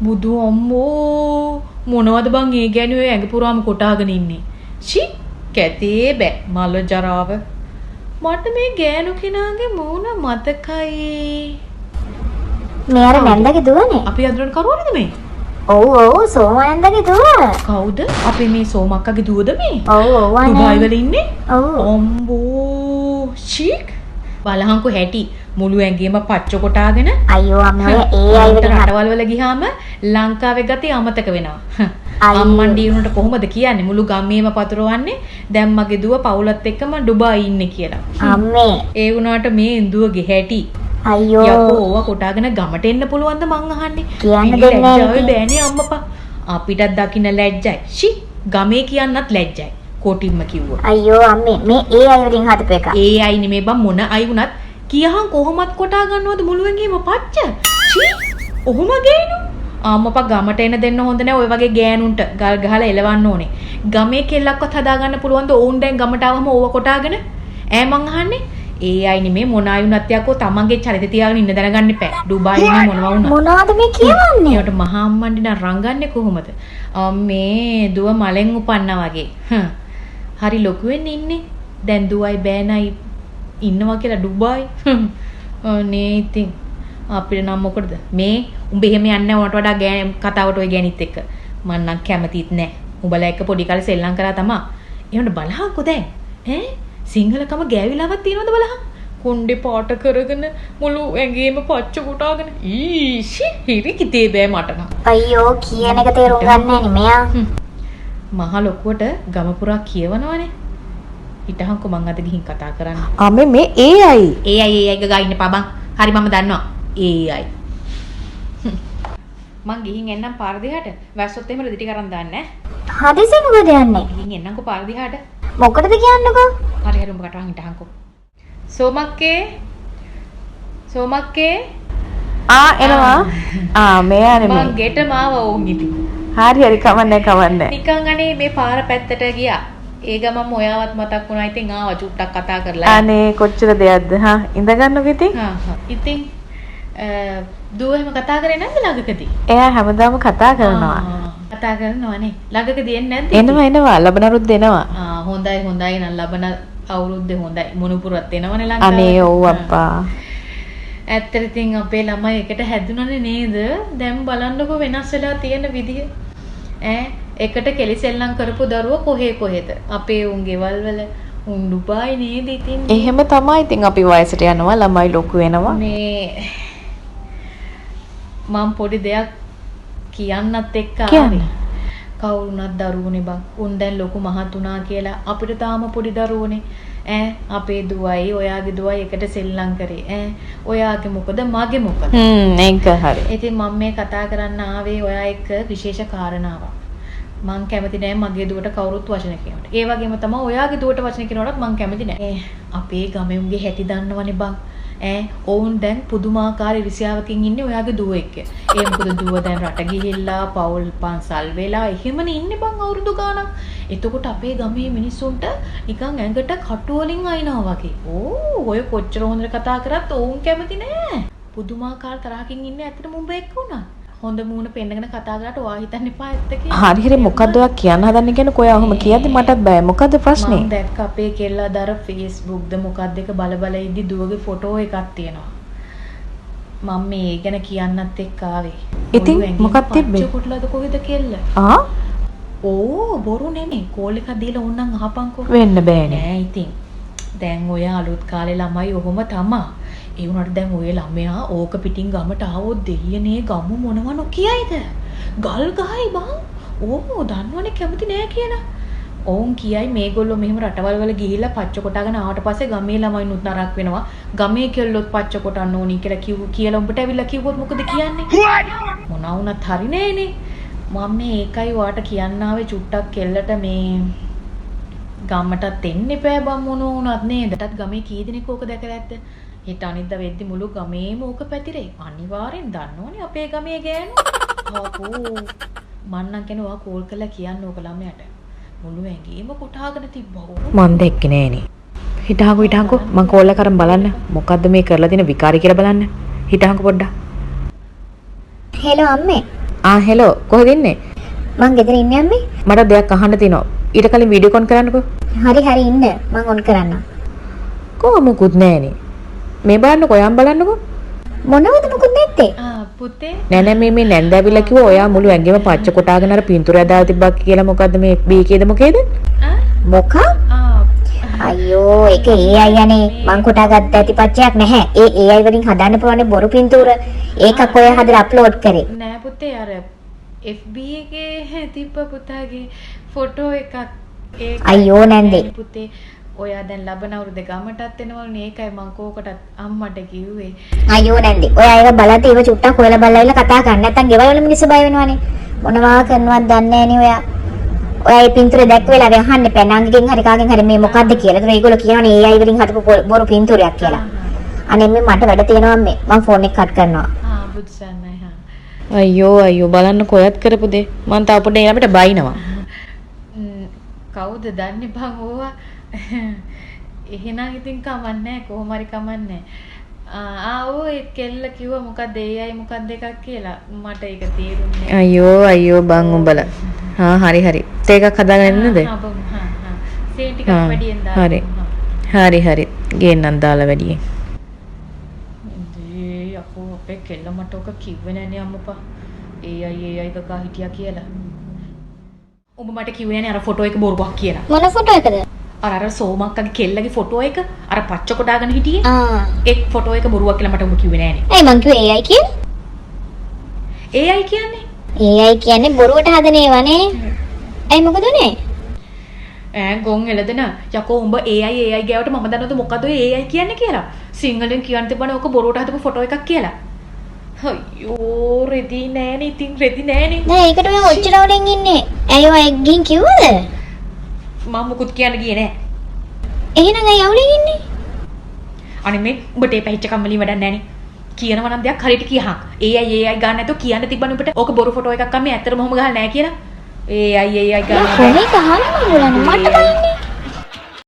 බුදු අම්මෝ මොනවද බං ඒ ගෑණි ඔය ඇඟ පුරාම කොටාගෙන ඉන්නේ. චි කැතේ බෑ මල ජරාව. මට මේ ගෑනු කෙනාගේ මූණ මතකයි. මේ අර නැන්දගේ දුවනේ. අපි අඳුරන කරුවනද මේ? ඔව් සෝමනන්දගේ දුව. කවුද? අපි මේ සෝමක්කගේ දුවද මේ? ඔව් දුබායි වල ඉන්නේ? ඔව්. අම්බෝ චික් බලහන්කෝ හැටි මුළු ඇඟේම පච්ච කොටාගෙන අයියෝ අම්මේ ඔය ඒ අය වලින් රටවල් වල ගියාම ලංකාවේ ගතිය අමතක වෙනවා. අම්මන්ඩි උන්ට කොහොමද කියන්නේ මුළු ගමේම පතුරවන්නේ දැන් මගේ දුව පවුලත් එක්කම ඩුබායි ඉන්නේ කියලා. අම්මේ ඒ වුණාට මේ දුවගේ හැටි අයියෝ යකෝ ඕවා කොටාගෙන ගමට එන්න පුළුවන්ද මං අහන්නේ. කියන්න දෙන්නේ නැහැ බෑනේ අම්මපා. අපිටත් දකින්න ලැජ්ජයි. ෂි ගමේ කියන්නත් ලැජ්ජයි. කොටින්ම කිව්වා. අයියෝ අම්මේ මේ ඒ අය වලින් හදපු එක. ඒ අය නෙමෙයි බං මොන අය වුණත් කියහන් කොහොමත් කොටා ගන්නවද මුළු ඇඟේම පච්ච? චී ඔහොම ගේනු. අම්මපා ගමට එන දෙන්න හොඳ නැහැ ඔය වගේ ගෑනුන්ට ගල් ගහලා එලවන්න ඕනේ. ගමේ කෙල්ලක්වත් හදාගන්න පුළුවන්ද ඕන් දැන් ගමට ආවම ඕව කොටාගෙන? ඈ මං අහන්නේ ඒ අය නෙමෙයි මොන අය වුණත් යකෝ තමන්ගේ චරිත තියාගෙන ඉන්න දැනගන්න එපා. ඩුබායි නේ මොනවා වුණා. මොනවද මේ කියවන්නේ? ඒකට මහා අම්මන්ඩි නම් රංගන්නේ කොහොමද? මේ දුව මලෙන් උපන්නා වගේ. හරි ලොකු වෙන්නේ ඉන්නේ. දැන් දුවයි බෑනයි ඉන්නවා කියලා ඩුබායි. නේ ඉතින් අපිට නම් මොකටද? මේ උඹ එහෙම යන්නේ උනට වඩා කතාවට ඔය ගෑනිත් එක්ක. මං නම් කැමතිත් නෑ. උඹලා එක්ක පොඩි කාලේ සෙල්ලම් කරා තමා. එහෙනම් බලහන්කෝ දැන්. සිංහලකම ගෑවිලාවක් තියනවද බලහන්? කොණ්ඩේ පාට කරගෙන මුළු ඇඟේම පච්ච කොටාගෙන. ඊෂි හිරි කිතේ බෑ මට නම්. අයියෝ කියන එක තේරුම් ගන්න නෑනේ මෙයා. මහ ලොකුවට ගම පුරා කියවනවනේ. හිටහන්කෝ මං අද ගිහින් කතා කරන්න. අම්මේ මේ ඒ අය. ඒ අය ගා ඉන්න පබන්. හරි මම දන්නවා. ඒ අය. මං ගිහින් එන්නම් පාර දිහාට. වැස්සොත් එහෙම රෙදි ටික අරන් දාන්න ඈ. හදිසියෙ මොකද යන්නේ? ගිහින් එන්නම්කෝ පාර දිහාට. මොකටද කියන්නකෝ? හරි හරි උඹ කටවහන් හිටහන්කෝ. සෝමක්කේ එනවා. මෙයානේ මේ. මං ගෙට මාව ඕන් ඉතින්. හරි කවන්නේ. නිකන් අනේ මේ පාර පැත්තට ගියා. ඒ ගමම ඔයාවත් මතක් වුණා. ඉතින් ආවා චුට්ටක් කතා කරලා. අනේ කොච්චර දෙයක්ද? ඉඳ ගන්නකො ඉතින්. ඉතින් දුව එහෙම කතා කරේ නැද්ද ළඟකදී? එයා හැමදාම කතා කරනවා. කතා කරනවනේ. ළඟකදී එන්නේ නැද්ද? එනවා ලබනරුත් දෙනවා. හොඳයි නම් ලබන අවුරුද්දේ හොඳයි. මුණුපුරත් එනවනේ ළඟට. අනේ ඔව් අප්පා. ඇත්තට ඉතින් අපේ ළමයි එකට හැදුණනේ නේද? දැන් බලන්නකෝ වෙනස් වෙලා තියෙන විදිය. එකට කෙලිසෙල්ලම් කරපු දරුවෝ කොහෙද? අපේ උන් ගෙවල් වල උන් ඩුබායි නේද ඉතින්. එහෙම තමයි. ඉතින් අපි වයසට යනවා ළමයි ලොකු වෙනවා. මේ මම පොඩි දෙයක් කියන්නත් එක්ක ආවේ. කවුරුණත් දරුවෝනේ බං. උන් දැන් ලොකු මහත් උනා කියලා අපිට තාම පොඩි දරුවෝනේ. අපේ දුවයි ඔයාගේ දුවයි එකට සෙල්ලම් කරේ. ඔයාගේ මොකද මගේ මොකද? ඒක හරි. ඉතින් මම මේ කතා කරන්න ආවේ ඔයා එක්ක විශේෂ කාරණාවක්. මං කැමති නෑ මගේ දුවට කවුරුත් වචන කියනවට. ඒ වගේම තමයි ඔයාගේ දුවට වචන කියනවටත් මං කැමති නෑ. අපේ ගමේ උන්ගේ හැටි දන්නවනේ බං. ඔවුන් දැන් පුදුමාකාර ඉරිසියාවකින් ඉන්නේ ඔයාගේ දුව එක්ක. ඒ මොකද දුව දැන් රට ගිහිල්ලා පවුල් පන්සල් වෙලා එහෙමනේ ඉන්නේ බං අවුරුදු ගාණක්. එතකොට අපේ ගමේ මිනිස්සුන්ට නිකන් ඇඟට කටු වලින් අයිනවා වගේ. ඔය කොච්චර හොඳට කතා කරත් ඔවුන් කැමති නෑ. පුදුමාකාර තරහකින් ඉන්නේ ඇත්තටම උඹ එක්ක උනා. හොඳ මූණ පෙන්නගෙන කතා කරාට ඔයා හිතන්න එපා ඇත්ත කියලා. හරි මොකද්ද ඔයා කියන්න හදන්නේ කියන්නේ කොයා ඔහොම කියද්දි මටත් බෑ. මොකද්ද ප්‍රශ්නේ? මම දැක්ක අපේ කෙල්ලාදර Facebook ද මොකක්ද එක බල ඉද්දි දුවගේ ෆොටෝ එකක් තියෙනවා. මම මේ ගැන කියන්නත් එක්ක ආවේ. ඉතින් මොකක්ද තිබ්බේ? කොටලද කොහෙද කෙල්ල? බොරු නෙමෙයි. කෝල් එකක් දීලා ඕන්නම් අහපන්කෝ. වෙන්න බෑනේ. නෑ ඉතින්. දැන් ඔය අලුත් කාලේ ළමයි ඔහොම තමා. ඒ වුණාට දැන් ඔය ළමයා ඕක පිටින් ගමට ආවොත් දෙයියනේ ගමු මොනවන කියයිද? ගල් ගහයි බං. දන්නවනේ කැමති නෑ කියලා. ඕන් කියයි මේගොල්ලෝ මෙහෙම රටවල් වල ගිහිල්ලා පච්ච කොටාගෙන ආවට පස්සේ ගමේ ළමයිනුත් නරක වෙනවා. ගමේ කෙල්ලොත් පච්ච කොටන්න ඕනි කියලා උඹට ඇවිල්ලා කිව්වොත් මොකද කියන්නේ? මොනවා වුණත් හරි නෑනේ. මම මේ ඒකයි ඔයාට කියන්න ආවේ චුට්ටක් කෙල්ලට මේ ගමටත් එන්න එපා බං මොනවා වුණත් නේද? ටත් ගමේ කී දෙනෙක් ඕක දැකලා ඇද්ද? හිට අනිද්දා වෙද්දි මුළු ගමේම ඕක පැතිරේ. අනිවාර්යෙන් දන්නවනේ අපේ ගමේ ගෑනු. මන්නම් කෙනවා කෝල් කරලා කියන්න ඕක ළමයට. මුළු ඇඟේම කොටාගෙන තිබ්බා. මන් දැක්කේ නෑනේ. හිටහකෝ මං කෝල් එක කරන් බලන්න. මොකද්ද මේ කරලා තියෙන විකාරී කියලා බලන්න. හිටහකෝ පොඩ්ඩක්. හෙලෝ අම්මේ. හෙලෝ කොහෙද ඉන්නේ? මං ගෙදර ඉන්නේ අම්මේ. මට දෙයක් අහන්න තියෙනවා. ඊට කලින් වීඩියෝ කොන් කරන්නකෝ. හරි ඉන්න. මං ඔන් කරන්නම්. කොහොමකුත් නෑනේ. මේ බලන්නකෝ යම් බලන්නකෝ. මොනවද මොකුත් නැත්තේ? පුතේ නෑ මේ නැන්ද ඇවිල්ලා කිව්වා ඔයා මුළු ඇඟෙම පච්ච කොටාගෙන අර පින්තූරය දාලා තිබ්බා කියලා මොකද්ද මේ FB එකේද මොකේද? මොකක්? අයියෝ ඒක AI යනේ. මං කොටාගත්ත ඇති පච්චයක් නැහැ. ඒ AI වලින් හදන්න පුළුවන් බොරු පින්තූර. ඒකක් ඔය හදලා අප්ලෝඩ් කරේ. නෑ පුතේ අර FB එකේ තිබ්බ පුතාගේ ෆොටෝ එකක් ඒක අයියෝ නැන්දේ. පුතේ ඔයා දැන් ලබන අවුරුද්ද ගමටත් එනවලුනේ ඒකයි මං කෝකටත් අම්මට කිව්වේ. අයියෝ නැන්දේ. ඔයා ඒක බලද්දි ඒව චුට්ටක් හොයලා බලලා කතා කරන්න. නැත්තම් ගෙවල් වල මිනිස්සු බය වෙනවනේ. මොනවා කරනවද දන්නේ නැනේ ඔයා. ඔයා මේ පින්තූරේ දැක් වෙලා අහන්න එපා. නංගිගෙන් හරි කාගෙන් හරි මේ මොකද්ද කියලා. ඒතර ඒගොල්ලෝ කියනවනේ AI වලින් හදපු බොරු පින්තූරයක් කියලා. අනේ මේ මට වැඩ තියෙනවා මේ. මං ෆෝන් එක කට් කරනවා. බුදුසන්නයි හා. අයියෝ බලන්න කොයත් කරපු දේ. මං තාම පොඩ්ඩක් ඊළඟට බයිනවා. කවුද දන්නේ බං ඕවා? එහෙනම් ඉතින් කමන්නේ කොහොම හරි කමන්නේ. ඕ ඒ කෙල්ල කිව්වා මොකද්ද AI මොකද්ද එකක් කියලා. මට ඒක තේරුන්නේ නැහැ. අයියෝ බං උඹලා. හරි. තේ එකක් හදාගෙන ඉන්නද? සීන් ටිකක් වැඩියෙන් දාන්න. හරි. ගේන්නම් දාලා වැඩියෙන්. අපෝ අපේ කෙල්ල මට ඔක කිව්වේ නෑනේ අම්මපා. AI ගගා හිටියා කියලා. උඹ මට කිව්වේ නෑනේ අර ෆොටෝ එක බොරුවක් කියලා. මොන ෆොටෝ එකද? අර සෝමක්කගේ කෙල්ලගේ ෆොටෝ එක අර පච්ච කොටාගෙන හිටියේ. ඒ ෆොටෝ එක බොරුවක් කියලා මට උඹ කිව්වේ නෑනේ. ඇයි මං කිව්වේ AI කියන්නේ? AI කියන්නේ? AI කියන්නේ බොරුවට හදන ඒවානේ. ඇයි මොකද උනේ? ගොන් එළදෙන යකෝ උඹ AI ගෑවට මම දන්නවද මොකද ඔය AI කියන්නේ කියලා? සිංහලෙන් කියන්න තිබුණේ ඔක බොරුවට හදපු ෆොටෝ එකක් කියලා. අයියෝ රෙදි නෑනේ ඉතින් රෙදි නෑනේ. නෑ ඒකට ඔය ඔච්චර වලින් ඉන්නේ. ඇයි ඔය එක්ගින් කිව්වද? මම මුකුත් කියන්න ගියේ නෑ. එහෙනම් ඇයි අවුලෙන් ඉන්නේ? අනේ මේ උඹට ඒ පැහිච්ච කම්මලින් වැඩක් නෑනේ. කියනවා නම් දෙයක් හරියට කියහන්. AI ගන්න නැතෝ කියන්න තිබ්බනේ උඹට. ඕක බොරු ෆොටෝ එකක් අම්මේ ඇත්තටම ඔහොම ගහලා නෑ කියලා. AI ගන්න. කොහේ ගහන්න බලන්න මට බලන්නේ.